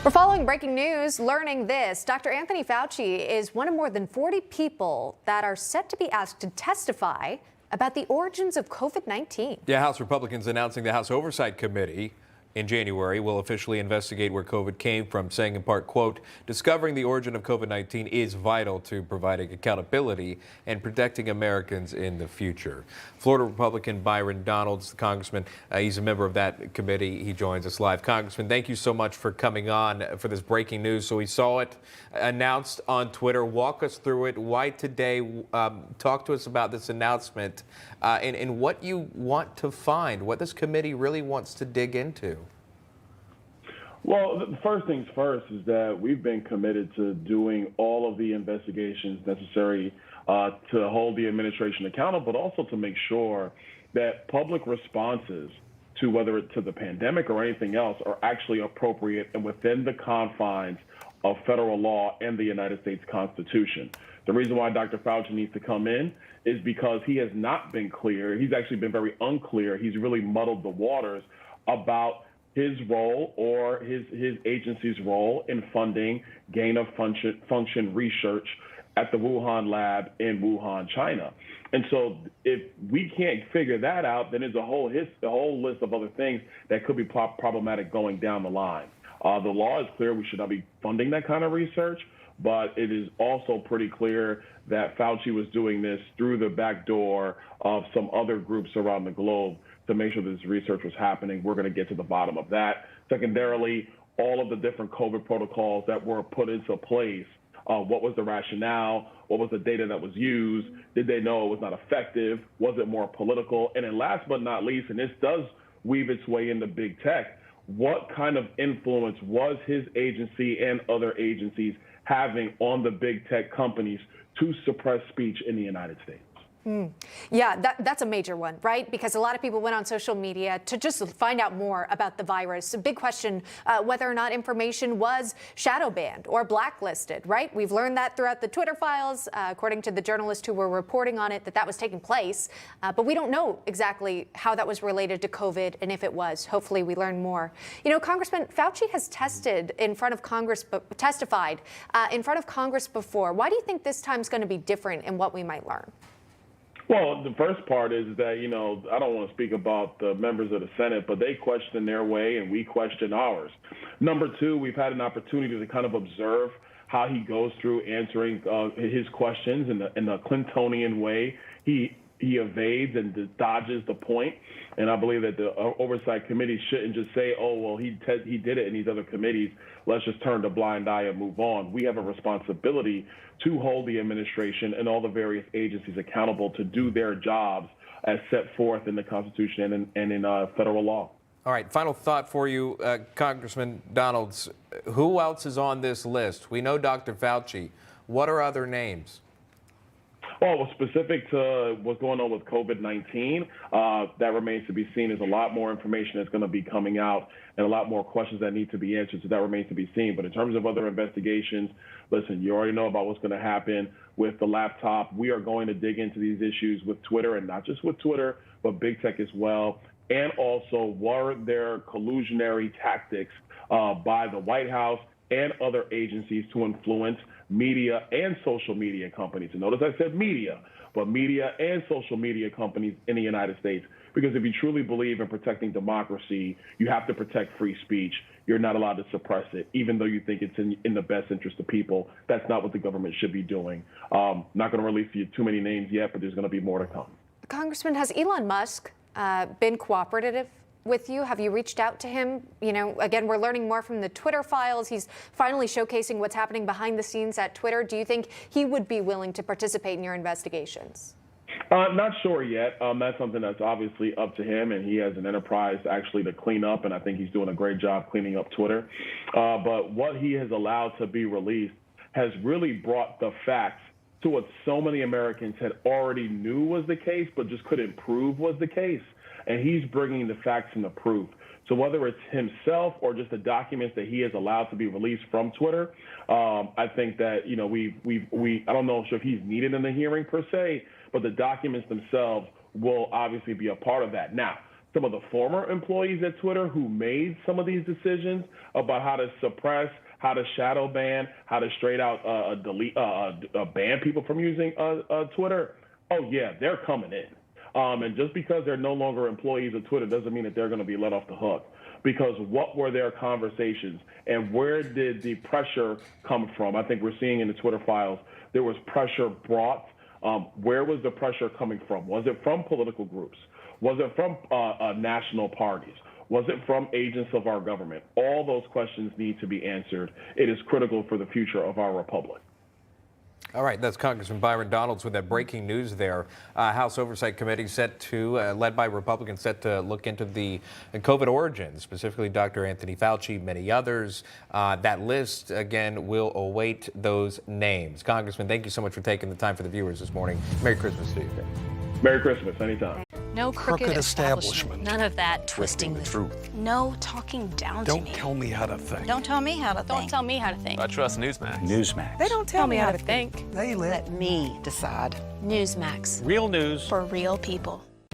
We're following breaking news, learning this. Dr. Anthony Fauci is one of more than 40 people that are set to be asked to testify about the origins of COVID-19. Yeah, House Republicans announcing the House Oversight Committee in January will officially investigate where COVID came from, saying in part, quote, discovering the origin of COVID-19 is vital to providing accountability and protecting Americans in the future. Florida Republican Byron Donalds, the congressman, he's a member of that committee. He joins us live. Congressman, thank you so much for coming on for this breaking news. So we saw it announced on Twitter. Walk us through it. Why today? Talk to us about this announcement and what you want to find, what this committee really wants to dig into. Well, the first things first is that we've been committed to doing all of the investigations necessary to hold the administration accountable, but also to make sure that public responses to whether it's to the pandemic or anything else are actually appropriate and within the confines of federal law and the United States Constitution. The reason why Dr. Fauci needs to come in is because he has not been clear. He's actually been very unclear. He's really muddled the waters about his role or his agency's role in funding gain-of-function research at the Wuhan lab in Wuhan, China. And so if we can't figure that out, then there's a whole list of other things that could be problematic going down the line. The law is clear. We should not be funding that kind of research, but it is also pretty clear that Fauci was doing this through the back door of some other groups around the globe to make sure this research was happening. We're going to get to the bottom of that. Secondarily, all of the different COVID protocols that were put into place. What was the rationale? What was the data that was used? Did they know it was not effective? Was it more political? And then last but not least, and this does weave its way into big tech, what kind of influence was his agency and other agencies having on the big tech companies to suppress speech in the United States? Yeah, that's a major one, right? Because a lot of people went on social media to just find out more about the virus. A big question, whether or not information was shadow banned or blacklisted, right? We've learned that throughout the Twitter files, according to the journalists who were reporting on it, that was taking place. But we don't know exactly how that was related to COVID and if it was. Hopefully we learn more. You know, Congressman, Fauci has testified in front of Congress before. Why do you think this time's going to be different in what we might learn? Well, the first part is that, you know, I don't want to speak about the members of the Senate, but they question their way and we question ours. Number two, we've had an opportunity to kind of observe how he goes through answering his questions in the Clintonian way. He evades and dodges the point. And I believe that the Oversight Committee shouldn't just say, oh, well, he did it in these other committees. Let's just turn a blind eye and move on. We have a responsibility to hold the administration and all the various agencies accountable to do their jobs as set forth in the Constitution and in federal law. All right, final thought for you, Congressman Donalds. Who else is on this list? We know Dr. Fauci. What are other names? Well, specific to what's going on with COVID-19, that remains to be seen. There's a lot more information that's going to be coming out and a lot more questions that need to be answered, so that remains to be seen. But in terms of other investigations, listen, you already know about what's going to happen with the laptop. We are going to dig into these issues with Twitter, and not just with Twitter, but big tech as well. And also, were there collusionary tactics by the White House and other agencies to influence media and social media companies? And notice I said media, but media and social media companies in the United States. Because if you truly believe in protecting democracy, you have to protect free speech. You're not allowed to suppress it, even though you think it's in the best interest of people. That's not what the government should be doing. Not going to release you too many names yet, but there's going to be more to come. Congressman, has Elon Musk been cooperative with you? Have you reached out to him? You know, again, we're learning more from the Twitter files. He's finally showcasing what's happening behind the scenes at Twitter. Do you think he would be willing to participate in your investigations? Not sure yet. That's something that's obviously up to him, and he has an enterprise actually to clean up, and I think he's doing a great job cleaning up Twitter. But what he has allowed to be released has really brought the facts to what so many Americans had already knew was the case, but just couldn't prove was the case. And he's bringing the facts and the proof. So whether it's himself or just the documents that he has allowed to be released from Twitter, I think that, you know, I don't know if he's needed in the hearing per se, but the documents themselves will obviously be a part of that. Now, some of the former employees at Twitter who made some of these decisions about how to suppress, how to shadow ban, how to straight out ban people from using Twitter. Oh yeah, they're coming in. And just because they're no longer employees of Twitter doesn't mean that they're going to be let off the hook. Because what were their conversations and where did the pressure come from? I think we're seeing in the Twitter files there was pressure brought. Where was the pressure coming from? Was it from political groups? Was it from national parties? Was it from agents of our government? All those questions need to be answered. It is critical for the future of our republic. All right, that's Congressman Byron Donalds with that breaking news there. House Oversight Committee set to, led by Republicans, set to look into the COVID origins, specifically Dr. Anthony Fauci, many others. That list, again, will await those names. Congressman, thank you so much for taking the time for the viewers this morning. Merry Christmas to you. Merry Christmas, anytime. No crooked establishment. None of that twisting the truth. No talking down to me. Don't tell me how to think. Don't tell me how to think. Don't tell me how to think. I trust Newsmax. Newsmax. They don't tell me how to think. They let Let me decide. Newsmax. real news For real people.